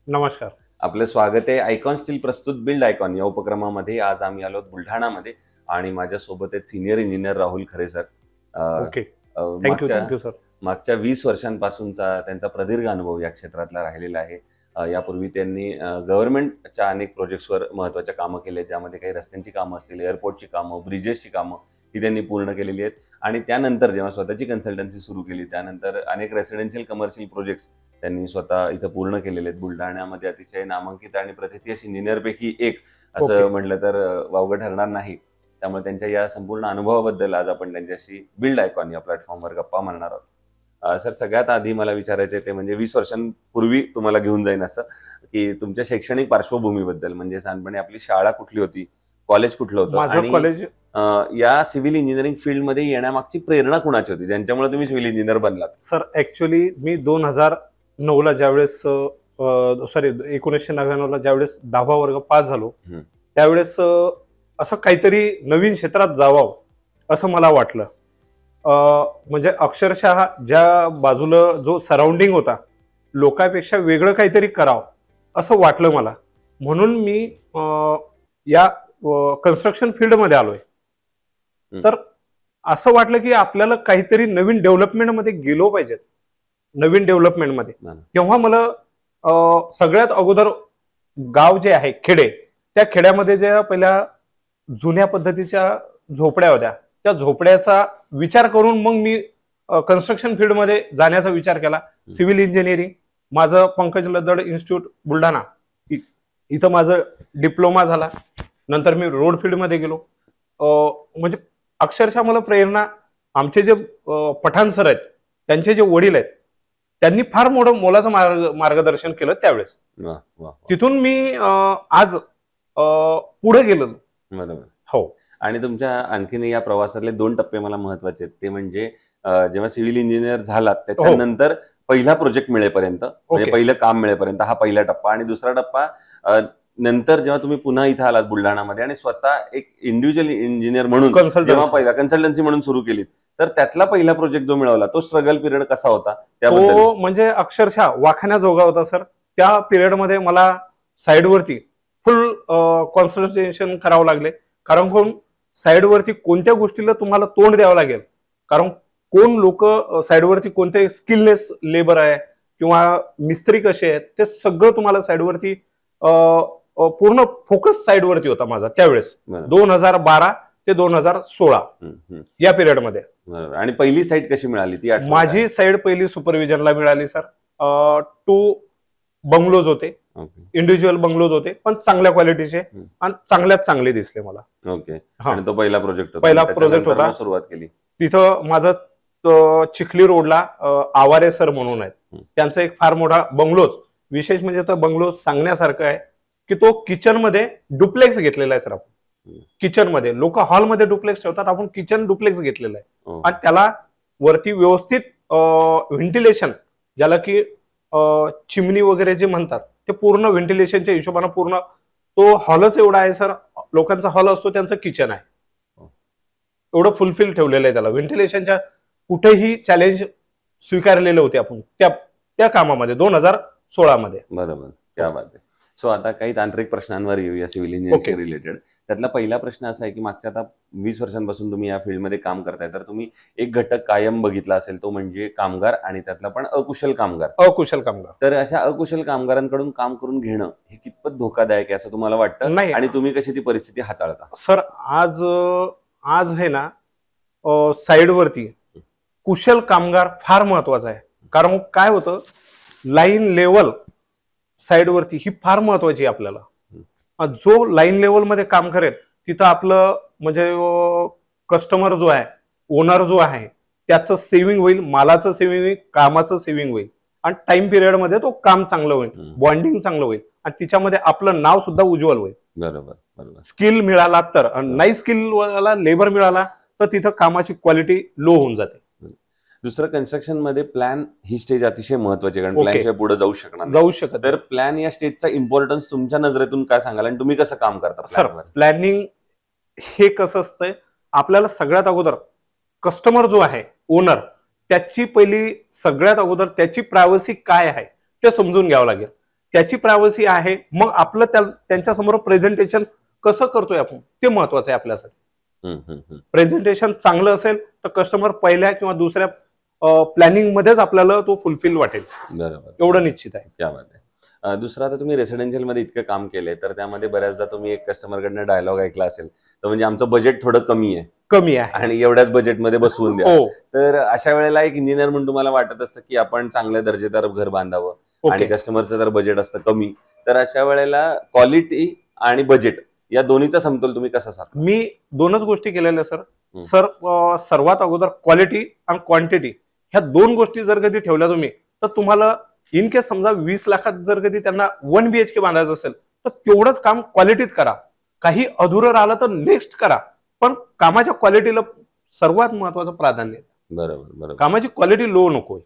नमस्कार. आपलं स्वागत आहे आयकॉन स्टील प्रस्तुत बिल्ड आयकॉन या उपक्रमामध्ये. आज आम्ही आलो बुलढाणामध्ये आणि माझ्यासोबत आहेत सिनियर इंजिनियर राहुल खरे सर. ओके. Thank you sir. मागच्या 20 वर्षांपासूनचा त्यांचा प्रदीर्घ अनुभव या क्षेत्रातला राहिलेला आहे. यापूर्वी त्यांनी गव्हर्नमेंटच्या अनेक प्रोजेक्ट्सवर महत्त्वाच्या कामं केली, ज्यामध्ये काही रस्त्यांची कामं असतील, एअरपोर्टची कामं, ब्रिजेसची कामं ही त्यांनी पूर्ण केलेली आहेत. आणि त्यानंतर जेव्हा स्वतःची कन्सल्टन्सी सुरू केली त्यानंतर अनेक रेसिडेन्शियल कमर्शियल प्रोजेक्ट्स त्यांनी स्वतः इथं पूर्ण केलेले आहेत. बुलढाण्यामध्ये अतिशय नामांकित आणि प्रथितयश इंजिनियरपैकी एक असं म्हटलं तर वावगं ठरणार नाही. त्यामुळे त्यांच्या या संपूर्ण अनुभवाबद्दल आज आपण त्यांच्याशी बिल्ड आयकॉन या प्लॅटफॉर्मवर गप्पा मारणार आहोत. सर, सगळ्यात आधी मला विचारायचं ते म्हणजे 20 वर्षांपूर्वी तुम्हाला घेऊन जाईन असं की तुमच्या शैक्षणिक पार्श्वभूमीबद्दल, म्हणजे साधारणपणे आपली शाळा कुठली होती, कॉलेज कुठलं होतं, माझं कॉलेज या सिव्हिल इंजिनिअरिंग फील्डमध्ये येण्यामागची प्रेरणा कुणाची होती ज्यांच्यामुळे तुम्ही सिव्हिल इंजिनियर बनलात? सर, ऍक्च्युली मी 2009 ला ज्यावेळेस 1999 ला ज्यावेळेस 10वा वर्ग पास झालो त्यावेळेस असं काहीतरी नवीन क्षेत्रात जावावं असं मला वाटलं. म्हणजे अक्षरशः ज्या बाजूला जो सराउंडिंग होता लोकांपेक्षा वेगळं काहीतरी करावं असं वाटलं मला. म्हणून मी या कन्स्ट्रक्शन फील्डमध्ये आलोय. तर असं वाटलं की आपल्याला काहीतरी नवीन डेव्हलपमेंटमध्ये गेलो पाहिजे, नवीन डेव्हलपमेंटमध्ये. तेव्हा मला सगळ्यात अगोदर गाव जे आहे खेडे, त्या खेड्यामध्ये ज्या पहिल्या जुन्या पद्धतीच्या झोपड्या होत्या त्या झोपड्याचा विचार करून मग मी कन्स्ट्रक्शन फील्डमध्ये जाण्याचा विचार केला. सिव्हिल इंजिनिअरिंग माझं पंकज लद्दड इन्स्टिट्यूट बुलढाणा इथं माझं डिप्लोमा झाला. नंतर मी रोड फील्डमध्ये गेलो. म्हणजे अक्षरशः मला प्रेरणा आमचे जे पठाण सर आहेत त्यांचे जे वडील आहेत त्यांनी फार मोलाचं मार्गदर्शन केलं त्यावेळेस. तिथून मी आज पुढे गेलो. बरोबर. हो. आणि तुमच्या आणखीन या प्रवासातले 2 टप्पे मला महत्वाचे आहेत. ते म्हणजे जेव्हा सिव्हिल इंजिनियर झालात त्याच्यानंतर पहिला प्रोजेक्ट मिळेपर्यंत, म्हणजे पहिलं काम मिळेपर्यंत, हा पहिला टप्पा. आणि दुसरा टप्पा नंतर जेव्हा तुम्ही पुन्हा इथं आलात बुलढाणामध्ये आणि स्वतः एक इंडिव्हिज्युअल इंजिनियर म्हणून जेव्हा पहिला कन्सल्टन्सी म्हणून सुरू केली, तर त्यातला पहिला प्रोजेक्ट जो मिळवला तो स्ट्रगल पिरियड कसा होता? तो म्हणजे अक्षरशः वाखाण्याजोगा होता सर. त्या पिरियडमध्ये मला साईडवरती फुल कॉन्सन्ट्रेशन करावं लागले. कारण कोण साईडवरती कोणत्या गोष्टीला तुम्हाला तोंड द्यावं लागेल, कारण कोण लोक साईडवरती कोणते स्किललेस लेबर आहे किंवा मिस्त्री कसे आहेत ते सगळं तुम्हाला साईडवरती पूर्ण फोकस साईडवरती होता माझा त्यावेळेस 2012 ते 2016 या पिरियडमध्ये. आणि पहिली साईड कशी मिळाली ती? माझी साईड पहिली सुपरविजनला मिळाली सर. 2 बंगलोज होते, इंडिव्हिज्युअल बंगलोज होते, पण चांगल्या क्वालिटीचे आणि चांगल्यात चांगले दिसले मला. ओके. आणि तो पहिला प्रोजेक्ट होता. सुरुवात केली तिथं माझं चिखली रोडला आवारे सर म्हणून आहेत, त्यांचा एक फार मोठा बंगलोज. विशेष म्हणजे तो बंगलोज सांगण्यासारखं आहे की तो किचन मध्ये डुप्लेक्स घेतलेला आहे सर. आपण किचन मध्ये, लोक हॉलमध्ये डुप्लेक्स ठेवतात, आपण किचन डुप्लेक्स घेतलेला आहे. आणि त्याला वरती व्यवस्थित व्हेंटिलेशन, ज्याला की चिमणी वगैरे जे म्हणतात ते पूर्ण व्हेंटिलेशनच्या हिशोबाने पूर्ण तो हॉलच एवढा आहे सर. लोकांचा हॉल असतो त्यांचं किचन आहे, एवढं फुलफिल ठेवलेलं आहे त्याला. व्हेंटिलेशनच्या कुठेही चॅलेंज स्वीकारलेले होते आपण त्या कामामध्ये 2016 मध्ये. बरोबर. क्या बात आहे. सो आता काही तांत्रिक प्रश्नांवर येऊया सिव्हिल इंजिनिअरिंग रिलेटेड. त्यातला पहिला प्रश्न असा आहे की मागच्या आता 20 वर्षांपासून तुम्ही या फील्डमध्ये काम करताय, तर तुम्ही एक घटक कायम बघितला असेल, तो म्हणजे कामगार, आणि त्यातला पण अकुशल कामगार. तर अशा अकुशल कामगारांकडून काम करून घेणं हे कितपत धोकादायक आहे असं तुम्हाला वाटतं? नाही. आणि तुम्ही कशी ती परिस्थिती हाताळता? सर, आज हे ना साईडवरती कुशल कामगार फार महत्वाचा आहे. कारण काय होतं, लाईन लेवल साईडवरती ही फार महत्वाची आहे आपल्याला. जो लाईन लेवल मध्ये काम करेल तिथं आपलं म्हणजे कस्टमर जो आहे, ओनर जो आहे, त्याचं सेव्हिंग होईल, मालाचं सेव्हिंग होईल, कामाचं सेव्हिंग होईल, आणि टाइम पिरियड मध्ये तो काम चांगलं होईल, बॉन्डिंग चांगलं होईल, आणि तिच्यामध्ये आपलं नाव सुद्धा उज्ज्वल होईल. बरोबर. स्किल मिळाला तर, नाही स्किल वाला लेबर मिळाला तर तिथं कामाची क्वालिटी लो होऊन जाते. दुसरं, कन्स्ट्रक्शन मध्ये प्लॅन ही स्टेज अतिशय महत्वाची, कारण प्लॅनशिवाय पुढे जाऊ शकत. तर प्लॅन या स्टेजचा इम्पॉर्टन्स तुमच्या नजरेतून काय सांगाल आणि तुम्ही कसं काम करता? सर, प्लॅनिंग हे कसं असतंय, आपल्याला सगळ्यात अगोदर कस्टमर जो आहे, ओनर, त्याची पहिली सगळ्यात अगोदर त्याची प्रायव्हसी काय आहे ते समजून घ्यावं लागेल. त्याची प्रायव्हसी आहे, मग आपलं त्यांच्या समोर प्रेझेंटेशन कसं करतोय आपण ते महत्वाचं आहे आपल्यासाठी. प्रेझेंटेशन चांगलं असेल तर कस्टमर पहिल्या किंवा दुसऱ्या प्लॅनिंग मध्येच आपल्याला तो फुलफिल वाटेल. बरोबर, एवढं निश्चित आहे. क्या बात आहे. दुसरं, आता तुम्ही रेसिडेन्शियल मध्ये इतकं काम केलंय तर त्यामध्ये बऱ्याचदा तुम्ही एक कस्टमरकडनं डायलॉग ऐकला असेल, तर म्हणजे आमचं बजेट थोडं कमी आहे आणि एवढ्याच बजेटमध्ये बसवून द्या. तर अशा वेळेला एक इंजिनियर म्हणून तुम्हाला वाटत असतं की आपण चांगल्या दर्जेदार घर बांधावं आणि कस्टमरचं जर बजेट असतं कमी, तर अशा वेळेला क्वालिटी आणि बजेट या दोन्हीचा समतोल तुम्ही कसा साधता? मी दोनच गोष्टी केलेल्या सर. सर्वात अगोदर क्वालिटी आणि क्वांटिटी ह्या दोन गोष्टी जर कधी ठेवल्या तुम्ही, तर तुम्हाला इन केस समजा 20 लाखात जर कधी त्यांना 1 BHK बांधायचं असेल तर तेवढंच काम क्वालिटीत करा. काही अधुरं राहिलं तर नेक्स्ट करा, पण कामाच्या क्वालिटीला सर्वात महत्वाचं प्राधान्य. बरोबर. कामाची क्वालिटी लो नको.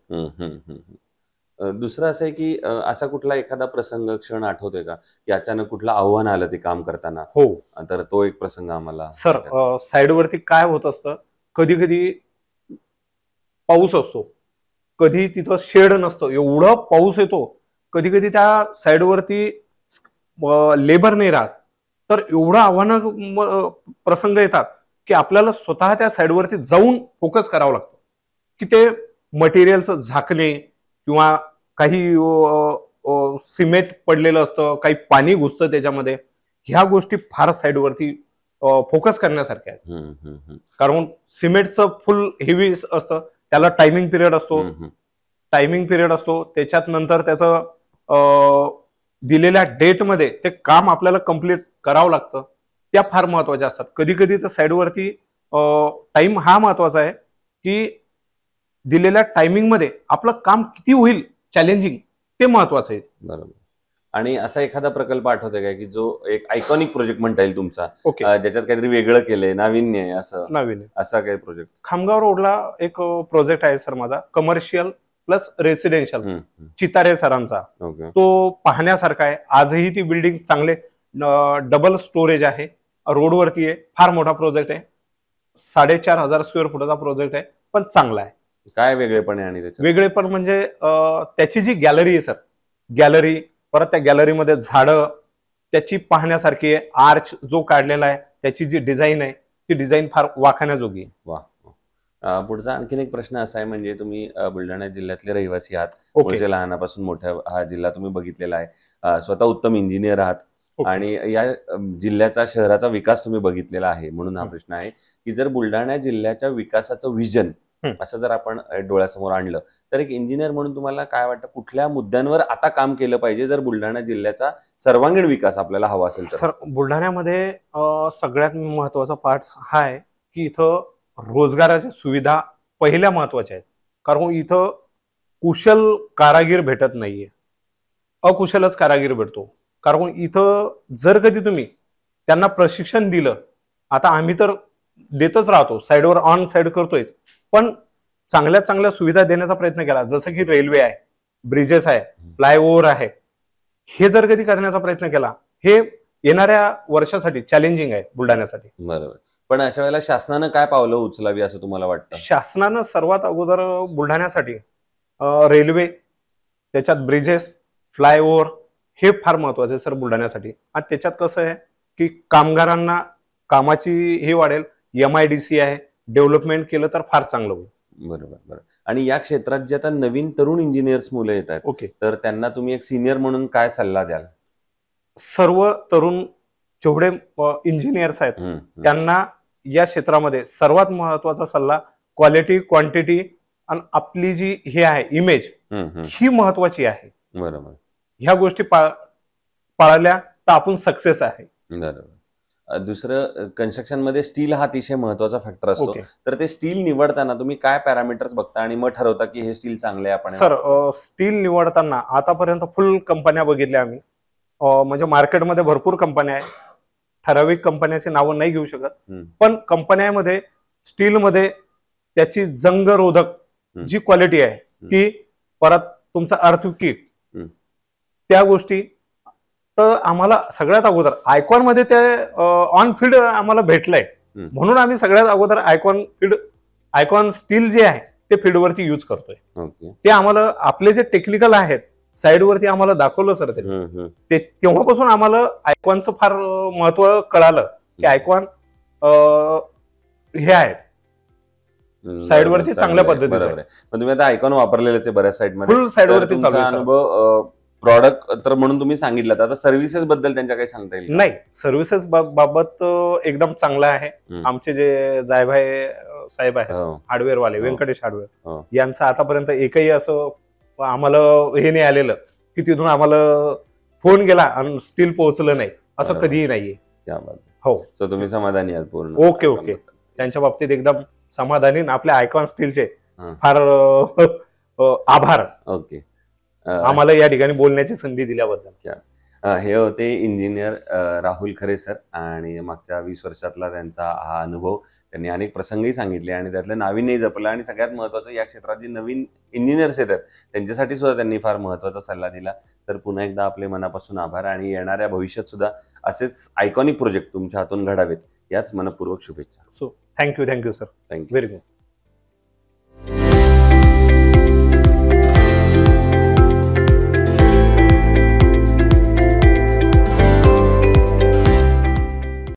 दुसरं असं आहे की असा कुठला एखादा प्रसंग, क्षण आठवतोय का की अचानक कुठलं आव्हान आलं ते काम करताना? हो, तर तो एक प्रसंग आम्हाला. सर, साईडवरती काय होत असतं, कधी कधी पाऊस असतो, कधी तिथं शेड नसतं, एवढं पाऊस येतो, कधी कधी त्या साईडवरती लेबर नाही राहत, तर एवढं आव्हानं प्रसंग येतात की आपल्याला स्वतः त्या साईडवरती जाऊन फोकस करावं लागतं की ते मटेरियलचं झाकणे किंवा काही सिमेंट पडलेलं असतं, काही पाणी घुसतं त्याच्यामध्ये, ह्या गोष्टी फार साईडवरती फोकस करण्यासारख्या आहेत. कारण सिमेंटचं फुल हेवी असतं, त्याला टायमिंग पिरियड असतो. त्याच्यात नंतर त्याचं दिलेल्या डेटमध्ये ते काम आपल्याला कम्प्लीट करावं लागतं. त्या फार महत्वाच्या असतात. कधी कधी तर साईडवरती टाइम हा महत्वाचा आहे की दिलेल्या टायमिंग मध्ये आपलं काम किती होईल चॅलेंजिंग, ते महत्वाचं आहे. बरोबर. आणि असा एखादा प्रकल्प आठवतोय का की जो एक आयकॉनिक प्रोजेक्ट म्हणता येईल तुमचा, ज्याच्यात काहीतरी वेगळं केलंय, नाविन्य आहे असं? असा काही प्रोजेक्ट? खामगाव रोडला एक प्रोजेक्ट आहे सर माझा, कमर्शियल प्लस रेसिडेन्शियल, चितारे सरांचा. तो पाहण्यासारखा आहे. आजही ती बिल्डिंग चांगले डबल स्टोरेज आहे, रोडवरती आहे, फार मोठा प्रोजेक्ट आहे. 4,500 स्क्वेअर फुटाचा प्रोजेक्ट आहे, पण चांगला आहे. काय वेगळेपण आहे? आणि वेगळेपण म्हणजे त्याची जी गॅलरी आहे सर, गॅलरी, परत त्या गॅलरीमध्ये झाडं त्याची पाहण्यासारखी आहे. आर्च जो काढलेला आहे त्याची जी डिझाईन आहे ती डिझाईन फार वाखाण्याजोगी आहे. वा. पुढचा आणखीन एक प्रश्न असा आहे, म्हणजे तुम्ही बुलढाणा जिल्ह्यातले रहिवासी आहात, म्हणजे लहानापासून मोठ्या हा जिल्हा तुम्ही बघितलेला आहे, स्वतः उत्तम इंजिनियर आहात आणि या जिल्ह्याचा, शहराचा विकास तुम्ही बघितलेला आहे. म्हणून हा प्रश्न आहे की जर बुलढाणा जिल्ह्याच्या विकासाचं विजन असं जर आपण डोळ्यासमोर आणलं, तर एक इंजिनियर म्हणून तुम्हाला काय वाटतं, कुठल्या मुद्द्यांवर आता काम केलं पाहिजे जर बुलढाणा जिल्ह्याचा सर्वांगीण विकास आपल्याला हवा असेल तर? सर, बुलढाण्यामध्ये सगळ्यात महत्वाचा पार्ट हा आहे की इथं रोजगाराच्या सुविधा पहिल्या महत्वाच्या आहेत. कारण इथं कुशल कारागीर भेटत नाहीये, अकुशलच कारागीर भेटतो. कारण इथं जर कधी तुम्ही त्यांना प्रशिक्षण दिलं, आता आम्ही तर देतच राहतो, साईडवर ऑन साईड करतोय, पण चांगल्या चांगल्या सुविधा देण्याचा प्रयत्न केला, जसं की रेल्वे आहे, ब्रिजेस आहे, फ्लायओव्हर आहे, हे जर कधी करण्याचा प्रयत्न केला, हे येणाऱ्या वर्षासाठी चॅलेंजिंग आहे बुलढाण्यासाठी. बरोबर. पण अशा वेळेला शासनानं काय पावलं उचलावी असं तुम्हाला वाटतं? शासनानं सर्वात अगोदर बुलढाण्यासाठी रेल्वे, त्याच्यात ब्रिजेस, फ्लायओव्हर हे फार महत्वाचे सर बुलढाण्यासाठी. आणि त्याच्यात कसं आहे की कामगारांना कामाची हे वाढेल, MIDC आहे, डेव्हलपमेंट केलं तर फार चांगलं होईल. बरोबर. आणि या क्षेत्रात जे आता नवीन तरुण इंजिनियर्स मुलं येत आहेत, तर त्यांना तुम्ही एक सिनियर म्हणून काय सल्ला द्याल? सर्व तरुण जेवढे इंजिनियर्स आहेत त्यांना या क्षेत्रामध्ये सर्वात महत्वाचा सल्ला, क्वालिटी, क्वांटिटी आणि आपली जी हे आहे इमेज, ही महत्वाची आहे. बरोबर. ह्या गोष्टी पाळल्या तर आपण सक्सेस आहे. बरोबर. दुसरं, कन्स्ट्रक्शन मध्ये स्टील हा अतिशय महत्वाचा फॅक्टर असतो, तर ते स्टील निवडताना तुम्ही काय पॅरामीटर्स बघता आणि मग ठरवता की हे स्टील चांगले आहे? आपण सर, स्टील निवडताना आतापर्यंत फुल कंपन्या बघितल्या आम्ही, म्हणजे मार्केटमध्ये भरपूर कंपन्या आहेत, ठराविक कंपन्याची नावं नाही घेऊ शकत, पण कंपन्यामध्ये स्टीलमध्ये त्याची जंगरोधक जी क्वालिटी आहे ती, परत तुमचा अर्थक्विक, त्या गोष्टी, तर आम्हाला सगळ्यात अगोदर आयकॉन मध्ये ते ऑन फील्ड आम्हाला भेटलंय, म्हणून आम्ही सगळ्यात अगोदर आयकॉन स्टील जे आहे ते फील्डवरती यूज करतोय. ते आम्हाला आपले जे टेक्निकल आहेत साईडवरती आम्हाला दाखवलं सर ते तेव्हापासून आम्हाला आयकॉनचं फार महत्व कळालं की आयकॉन हे आहेत साईडवरती चांगल्या पद्धतीने. बरोबर आहे. पण तुम्ही आता आयकॉन वापरलेलेच आहे बऱ्याच साईडमध्ये. फुल साईडवरती चालू आहे. अनुभव प्रॉडक्ट तर म्हणून तुम्ही सांगितलं, आता सर्व्हिसेस बद्दल त्यांच्या काही सांगता येईल? नाही, सर्व्हिसेस बाबत एकदम चांगला आहे. आमचे जे जायभाई साहेब आहेत हार्डवेअर वाले, व्यंकटेश हार्डवेअर, यांचं आतापर्यंत एकही असं आम्हाला हे नाही आलेलं की तिथून आम्हाला फोन गेला आणि स्टील पोहोचलं नाही, असं कधीही नाहीये. हो, सो तुम्ही समाधानी आहात पूर्ण? Okay okay. त्यांच्या बाबतीत एकदम समाधानी. आपल्या आयकॉन स्टीलचे फार आभार ओके आम्हाला या ठिकाणी बोलण्याची संधी दिल्याबद्दल. हे होते इंजिनियर राहुल खरे सर, आणि मागच्या 20 वर्षातला त्यांचा हा अनुभव. त्यांनी अनेक प्रसंगही सांगितले आणि त्यातलं नाविन्यही जपलं, आणि सगळ्यात महत्त्वाचं या क्षेत्रात जे नवीन इंजिनियर्स येतात त्यांच्यासाठी सुद्धा त्यांनी फार महत्त्वाचा सल्ला दिला. तर पुन्हा एकदा आपले मनापासून आभार, आणि येणाऱ्या भविष्यात सुद्धा असेच आयकॉनिक प्रोजेक्ट तुमच्या हातून घडावेत याच मनपूर्वक शुभेच्छा. So thank you sir. Thank you. Very good.